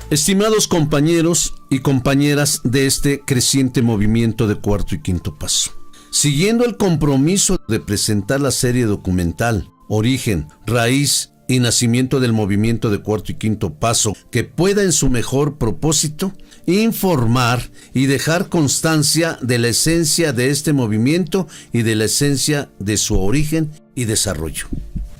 Estimados compañeros y compañeras de este creciente movimiento de Cuarto y Quinto Paso, siguiendo el compromiso de presentar la serie documental Origen, Raíz y Nacimiento del movimiento de Cuarto y Quinto Paso, que pueda en su mejor propósito informar y dejar constancia de la esencia de este movimiento y de la esencia de su origen y desarrollo.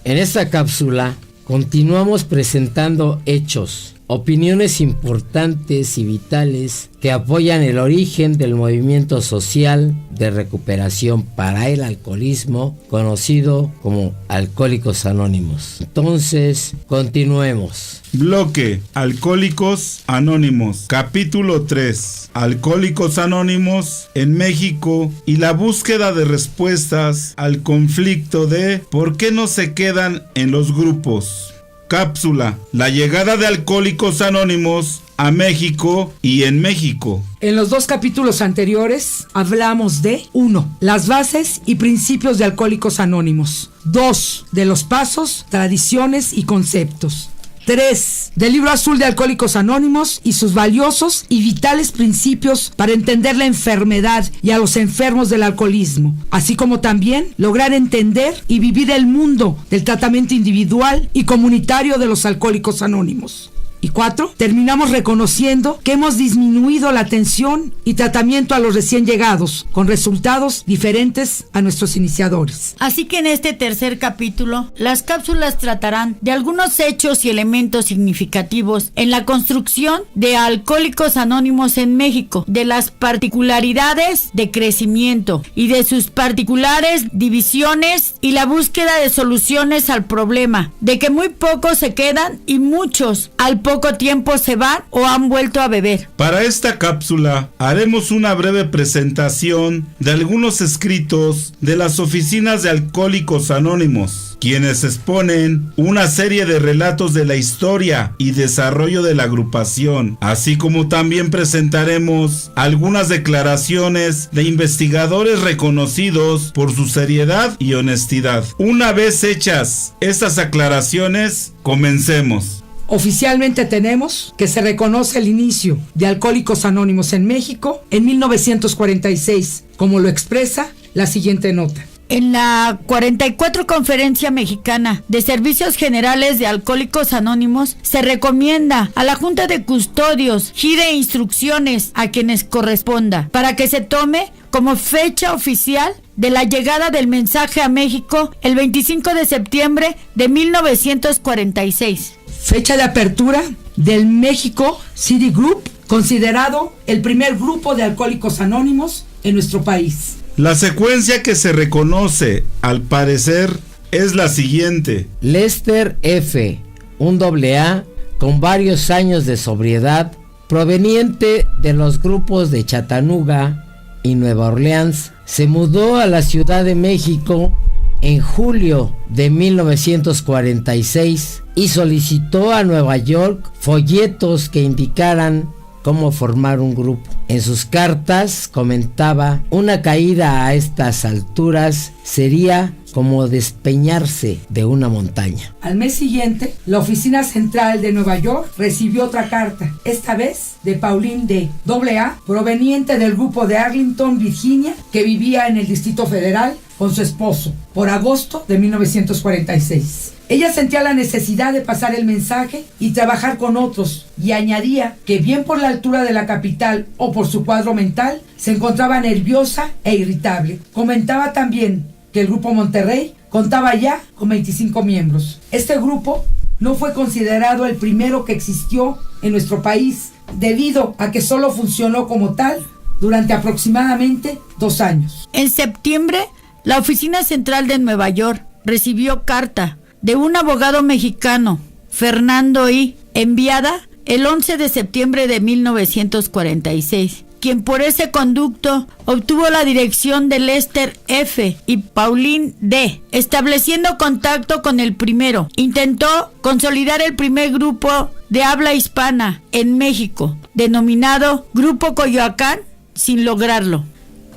En esta cápsula continuamos presentando hechos, opiniones importantes y vitales que apoyan el origen del movimiento social de recuperación para el alcoholismo, conocido como Alcohólicos Anónimos. Entonces, continuemos. Bloque Alcohólicos Anónimos, capítulo 3. Alcohólicos Anónimos en México y la búsqueda de respuestas al conflicto de ¿por qué no se quedan en los grupos? Cápsula: la llegada de Alcohólicos Anónimos a México y en México. En los 2 capítulos anteriores hablamos de 1. Las bases y principios de Alcohólicos Anónimos. 2. De los pasos, tradiciones y conceptos. 3. Del libro azul de Alcohólicos Anónimos y sus valiosos y vitales principios para entender la enfermedad y a los enfermos del alcoholismo, así como también lograr entender y vivir el mundo del tratamiento individual y comunitario de los Alcohólicos Anónimos. Y 4. Terminamos reconociendo que hemos disminuido la atención y tratamiento a los recién llegados, con resultados diferentes a nuestros iniciadores. Así que en este tercer capítulo, las cápsulas tratarán de algunos hechos y elementos significativos en la construcción de Alcohólicos Anónimos en México, de las particularidades de crecimiento y de sus particulares divisiones y la búsqueda de soluciones al problema, de que muy pocos se quedan y muchos al poco tiempo se van o han vuelto a beber. Para esta cápsula haremos una breve presentación de algunos escritos de las oficinas de Alcohólicos Anónimos, quienes exponen una serie de relatos de la historia y desarrollo de la agrupación, así como también presentaremos algunas declaraciones de investigadores reconocidos por su seriedad y honestidad. Una vez hechas estas aclaraciones, comencemos. Oficialmente tenemos que se reconoce el inicio de Alcohólicos Anónimos en México en 1946, como lo expresa la siguiente nota. En la 44 Conferencia Mexicana de Servicios Generales de Alcohólicos Anónimos se recomienda a la Junta de Custodios gire instrucciones a quienes corresponda para que se tome como fecha oficial de la llegada del mensaje a México el 25 de septiembre de 1946. Fecha de apertura del México City Group, considerado el primer grupo de Alcohólicos Anónimos en nuestro país. La secuencia que se reconoce, al parecer, es la siguiente. Lester F., un AA con varios años de sobriedad, proveniente de los grupos de Chattanooga y Nueva Orleans, se mudó a la Ciudad de México en julio de 1946 y solicitó a Nueva York folletos que indicaran cómo formar un grupo. En sus cartas comentaba: una caída a estas alturas sería como despeñarse de una montaña. Al mes siguiente, la Oficina Central de Nueva York recibió otra carta, esta vez de Pauline D., AA, proveniente del grupo de Arlington, Virginia, que vivía en el Distrito Federal con su esposo, por agosto de 1946. Ella sentía la necesidad de pasar el mensaje y trabajar con otros, y añadía que bien por la altura de la capital o por su cuadro mental, se encontraba nerviosa e irritable. Comentaba también que el Grupo Monterrey contaba ya con 25 miembros. Este grupo no fue considerado el primero que existió en nuestro país, debido a que solo funcionó como tal durante aproximadamente 2 años. En septiembre, la Oficina Central de Nueva York recibió carta de un abogado mexicano, Fernando I., enviada el 11 de septiembre de 1946, quien por ese conducto obtuvo la dirección de Lester F. y Pauline D., estableciendo contacto con el primero. Intentó consolidar el primer grupo de habla hispana en México, denominado Grupo Coyoacán, sin lograrlo.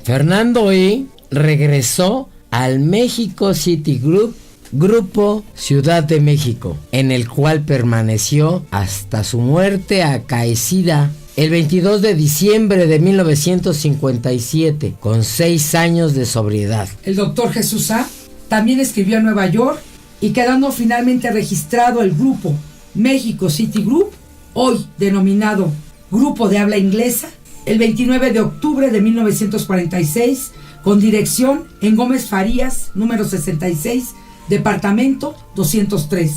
Fernando I. regresó al México City Group Grupo Ciudad de México, en el cual permaneció hasta su muerte acaecida el 22 de diciembre de 1957, con 6 años de sobriedad. El doctor Jesús A. también escribió en Nueva York y quedando finalmente registrado el grupo México City Group, hoy denominado Grupo de Habla Inglesa, el 29 de octubre de 1946, con dirección en Gómez Farías, número 66, departamento 203.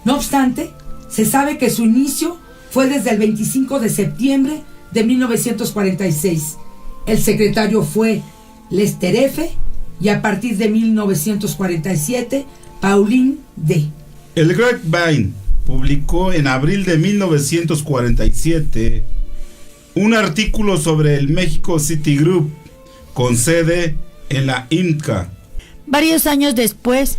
No obstante, se sabe que su inicio fue desde el 25 de septiembre de 1946. El secretario fue Lester F. y a partir de 1947, Pauline D. El Grapevine publicó en abril de 1947 un artículo sobre el México City Group con sede en la IMCA. Varios años después,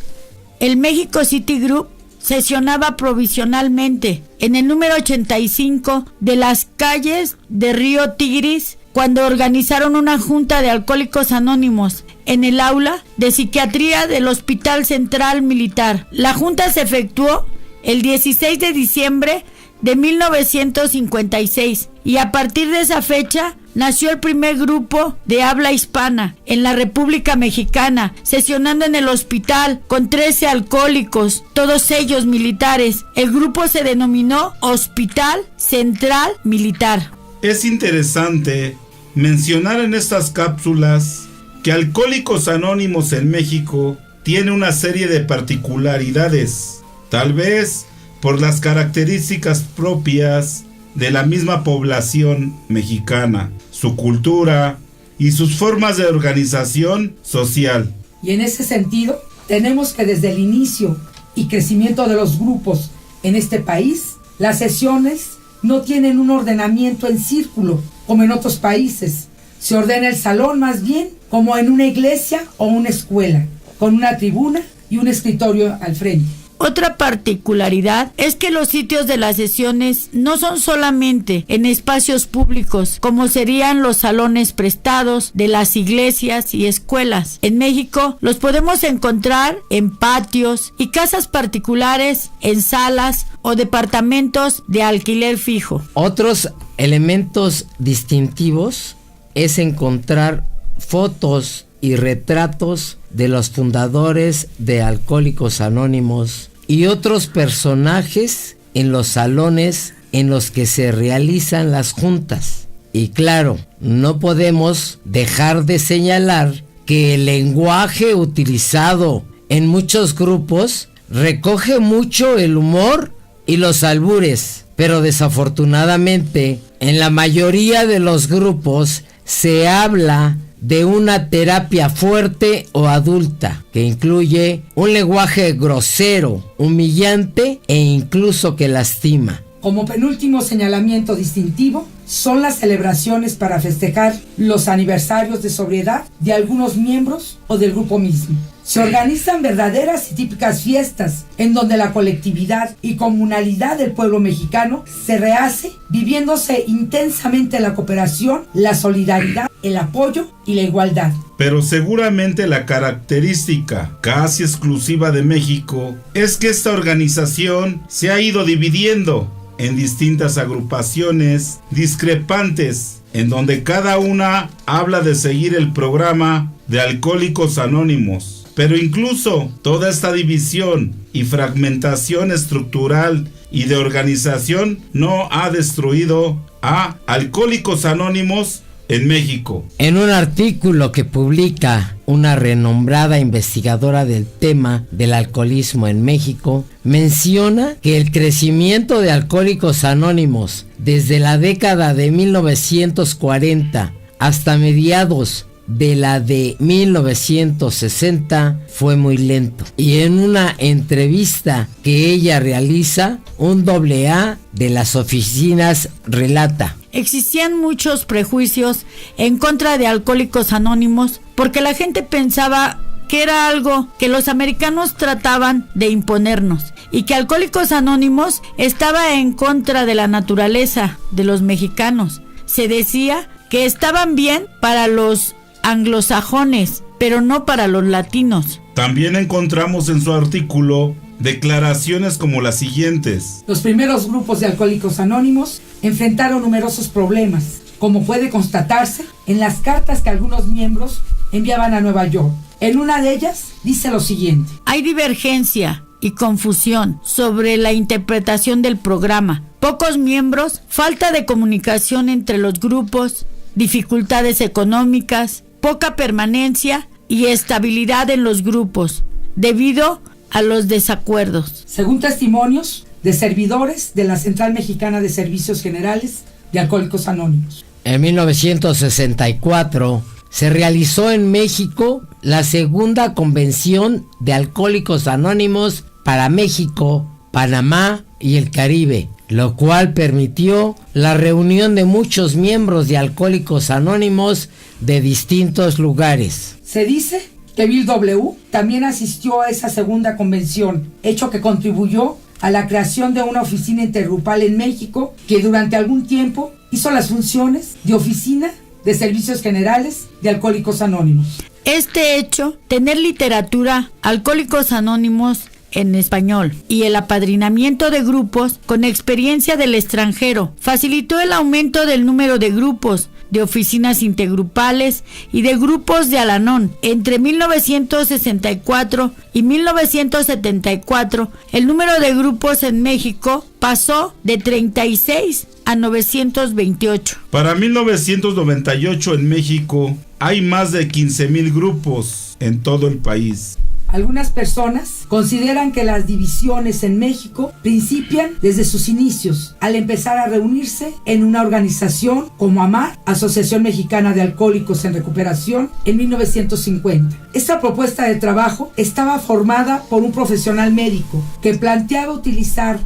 el México City Group sesionaba provisionalmente en el número 85 de las calles de Río Tigris cuando organizaron una junta de alcohólicos anónimos en el aula de psiquiatría del Hospital Central Militar. La junta se efectuó el 16 de diciembre de 1956 y a partir de esa fecha nació el primer grupo de habla hispana en la República Mexicana, sesionando en el hospital con 13 alcohólicos, todos ellos militares. El grupo se denominó Hospital Central Militar. Es interesante mencionar en estas cápsulas que Alcohólicos Anónimos en México tiene una serie de particularidades, tal vez por las características propias de la misma población mexicana, su cultura y sus formas de organización social. Y en ese sentido, tenemos que desde el inicio y crecimiento de los grupos en este país, las sesiones no tienen un ordenamiento en círculo, como en otros países. Se ordena el salón más bien como en una iglesia o una escuela, con una tribuna y un escritorio al frente. Otra particularidad es que los sitios de las sesiones no son solamente en espacios públicos, como serían los salones prestados de las iglesias y escuelas. En México los podemos encontrar en patios y casas particulares, en salas o departamentos de alquiler fijo. Otros elementos distintivos es encontrar fotos y retratos de los fundadores de Alcohólicos Anónimos y otros personajes en los salones en los que se realizan las juntas. Y claro, no podemos dejar de señalar que el lenguaje utilizado en muchos grupos recoge mucho el humor y los albures, pero desafortunadamente en la mayoría de los grupos se habla de una terapia fuerte o adulta que incluye un lenguaje grosero, humillante e incluso que lastima. Como penúltimo señalamiento distintivo son las celebraciones para festejar los aniversarios de sobriedad de algunos miembros o del grupo mismo. Se organizan verdaderas y típicas fiestas en donde la colectividad y comunalidad del pueblo mexicano se rehace, viviéndose intensamente la cooperación, la solidaridad, el apoyo y la igualdad. Pero seguramente la característica casi exclusiva de México es que esta organización se ha ido dividiendo en distintas agrupaciones discrepantes, en donde cada una habla de seguir el programa de Alcohólicos Anónimos. Pero incluso toda esta división y fragmentación estructural y de organización no ha destruido a Alcohólicos Anónimos en México. En un artículo que publica una renombrada investigadora del tema del alcoholismo en México, menciona que el crecimiento de Alcohólicos Anónimos desde la década de 1940 hasta mediados de la de 1960 fue muy lento. Y en una entrevista que ella realiza, un AA de las oficinas relata: existían muchos prejuicios en contra de Alcohólicos Anónimos porque la gente pensaba que era algo que los americanos trataban de imponernos y que Alcohólicos Anónimos estaba en contra de la naturaleza de los mexicanos. Se decía que estaban bien para los anglosajones, pero no para los latinos. También encontramos en su artículo declaraciones como las siguientes. Los primeros grupos de Alcohólicos Anónimos enfrentaron numerosos problemas, como puede constatarse en las cartas que algunos miembros enviaban a Nueva York. En una de ellas dice lo siguiente: Hay divergencia y confusión sobre la interpretación del programa, pocos miembros, falta de comunicación entre los grupos, dificultades económicas, poca permanencia y estabilidad en los grupos, debido a los desacuerdos. Según testimonios de servidores de la Central Mexicana de Servicios Generales de Alcohólicos Anónimos. En 1964 se realizó en México la segunda convención de Alcohólicos Anónimos para México, Panamá y el Caribe, lo cual permitió la reunión de muchos miembros de Alcohólicos Anónimos de distintos lugares. Se dice que Bill W. también asistió a esa segunda convención, hecho que contribuyó a la creación de una oficina intergrupal en México que durante algún tiempo hizo las funciones de oficina de servicios generales de Alcohólicos Anónimos. Este hecho, tener literatura Alcohólicos Anónimos en español y el apadrinamiento de grupos con experiencia del extranjero facilitó el aumento del número de grupos, de oficinas intergrupales y de grupos de Al-Anon. Entre 1964 y 1974, el número de grupos en México pasó de 36 a 928. Para 1998 en México hay más de 15,000 grupos en todo el país. Algunas personas consideran que las divisiones en México principian desde sus inicios, al empezar a reunirse en una organización como AMAR, Asociación Mexicana de Alcohólicos en Recuperación, en 1950. Esta propuesta de trabajo estaba formada por un profesional médico que planteaba utilizar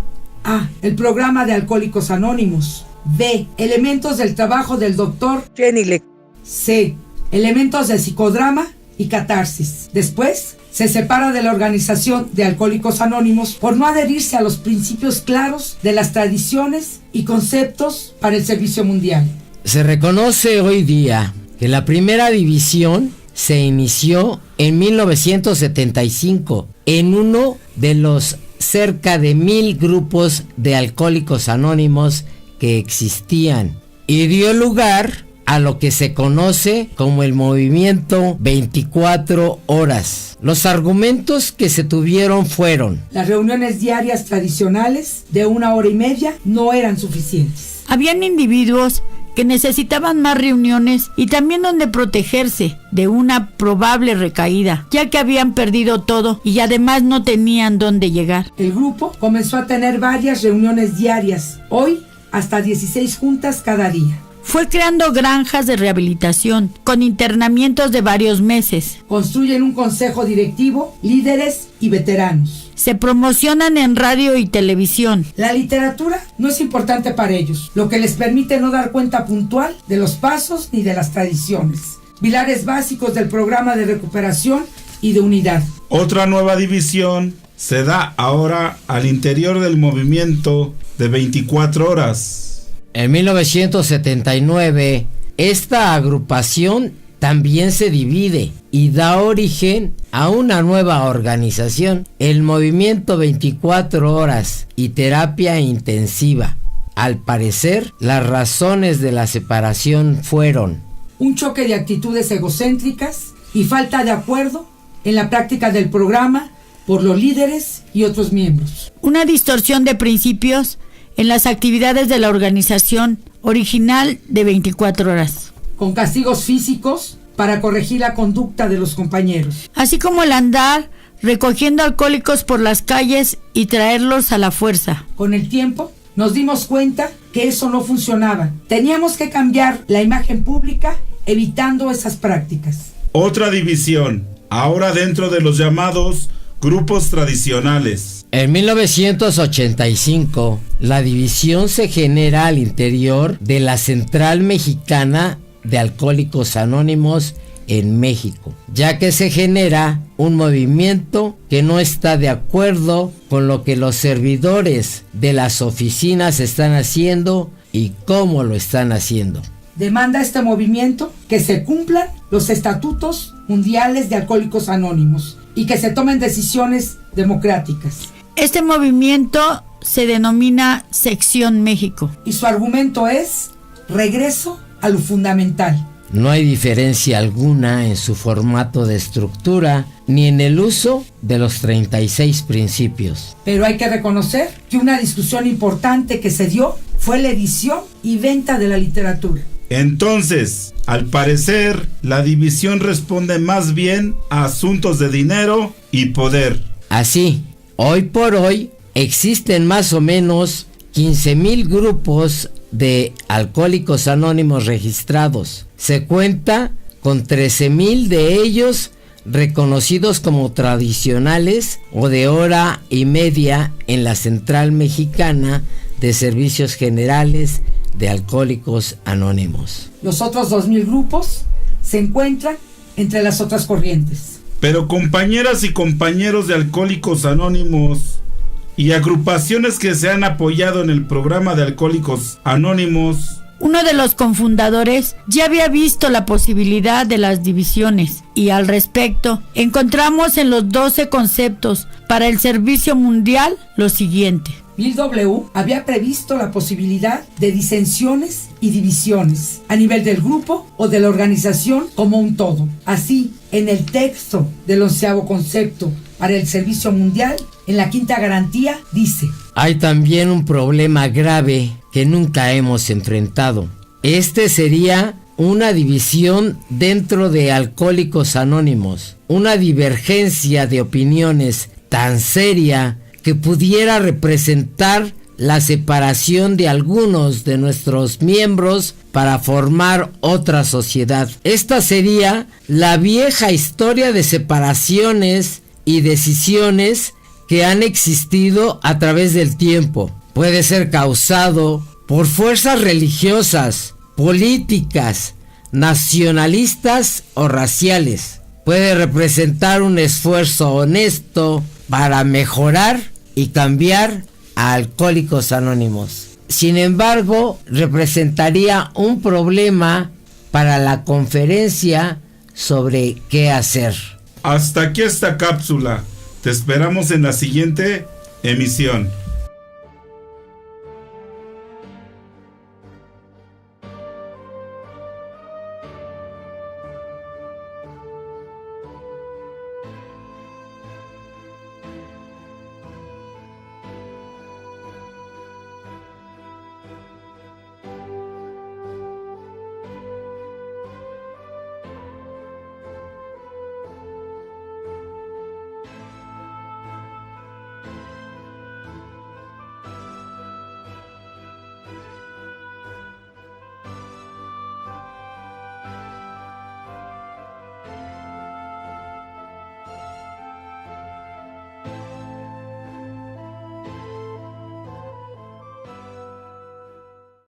A. el programa de Alcohólicos Anónimos, B. elementos del trabajo del doctor Jenny, C. elementos de psicodrama y catarsis. Después se separa de la organización de Alcohólicos Anónimos por no adherirse a los principios claros de las tradiciones y conceptos para el servicio mundial. Se reconoce hoy día que la primera división se inició en 1975 en uno de los cerca de 1,000 grupos de Alcohólicos Anónimos que existían y dio lugar a lo que se conoce como el movimiento 24 horas. Los argumentos que se tuvieron fueron: las reuniones diarias tradicionales de 1 hora y media no eran suficientes. Habían individuos que necesitaban más reuniones y también donde protegerse de una probable recaída, ya que habían perdido todo y además no tenían dónde llegar. El grupo comenzó a tener varias reuniones diarias, hoy hasta 16 juntas cada día. Fue creando granjas de rehabilitación con internamientos de varios meses. Construyen un consejo directivo, líderes y veteranos. Se promocionan en radio y televisión. La literatura no es importante para ellos, lo que les permite no dar cuenta puntual de los pasos ni de las tradiciones. Pilares básicos del programa de recuperación y de unidad. Otra nueva división se da ahora al interior del movimiento de 24 horas. En 1979, esta agrupación también se divide y da origen a una nueva organización, el Movimiento 24 Horas y Terapia Intensiva. Al parecer, las razones de la separación fueron un choque de actitudes egocéntricas y falta de acuerdo en la práctica del programa por los líderes y otros miembros. Una distorsión de principios en las actividades de la organización original de 24 horas. Con castigos físicos para corregir la conducta de los compañeros. Así como el andar recogiendo alcohólicos por las calles y traerlos a la fuerza. Con el tiempo nos dimos cuenta que eso no funcionaba. Teníamos que cambiar la imagen pública evitando esas prácticas. Otra división, ahora dentro de los llamados grupos tradicionales. En 1985, la división se genera al interior de la Central Mexicana de Alcohólicos Anónimos en México, ya que se genera un movimiento que no está de acuerdo con lo que los servidores de las oficinas están haciendo y cómo lo están haciendo. Demanda este movimiento que se cumplan los estatutos mundiales de Alcohólicos Anónimos y que se tomen decisiones democráticas. Este movimiento se denomina Sección México. Y su argumento es regreso a lo fundamental. No hay diferencia alguna en su formato de estructura ni en el uso de los 36 principios. Pero hay que reconocer que una discusión importante que se dio fue la edición y venta de la literatura. Entonces, al parecer, la división responde más bien a asuntos de dinero y poder. Así, hoy por hoy existen más o menos 15,000 grupos de Alcohólicos Anónimos registrados. Se cuenta con 13,000 de ellos reconocidos como tradicionales o de hora y media en la Central Mexicana de Servicios Generales de Alcohólicos Anónimos. Los otros 2,000 grupos se encuentran entre las otras corrientes. Pero compañeras y compañeros de Alcohólicos Anónimos y agrupaciones que se han apoyado en el programa de Alcohólicos Anónimos, uno de los cofundadores ya había visto la posibilidad de las divisiones y al respecto encontramos en los 12 conceptos para el servicio mundial lo siguiente. Bill W. había previsto la posibilidad de disensiones y divisiones a nivel del grupo o de la organización como un todo. Así, en el texto del 11º concepto para el servicio mundial, en la quinta garantía, dice: hay también un problema grave que nunca hemos enfrentado. Este sería una división dentro de Alcohólicos Anónimos, una divergencia de opiniones tan seria que pudiera representar la separación de algunos de nuestros miembros para formar otra sociedad. Esta sería la vieja historia de separaciones y decisiones que han existido a través del tiempo. Puede ser causado por fuerzas religiosas, políticas, nacionalistas o raciales. Puede representar un esfuerzo honesto para mejorar y cambiar a Alcohólicos Anónimos. Sin embargo, representaría un problema para la conferencia sobre qué hacer. Hasta aquí esta cápsula. Te esperamos en la siguiente emisión.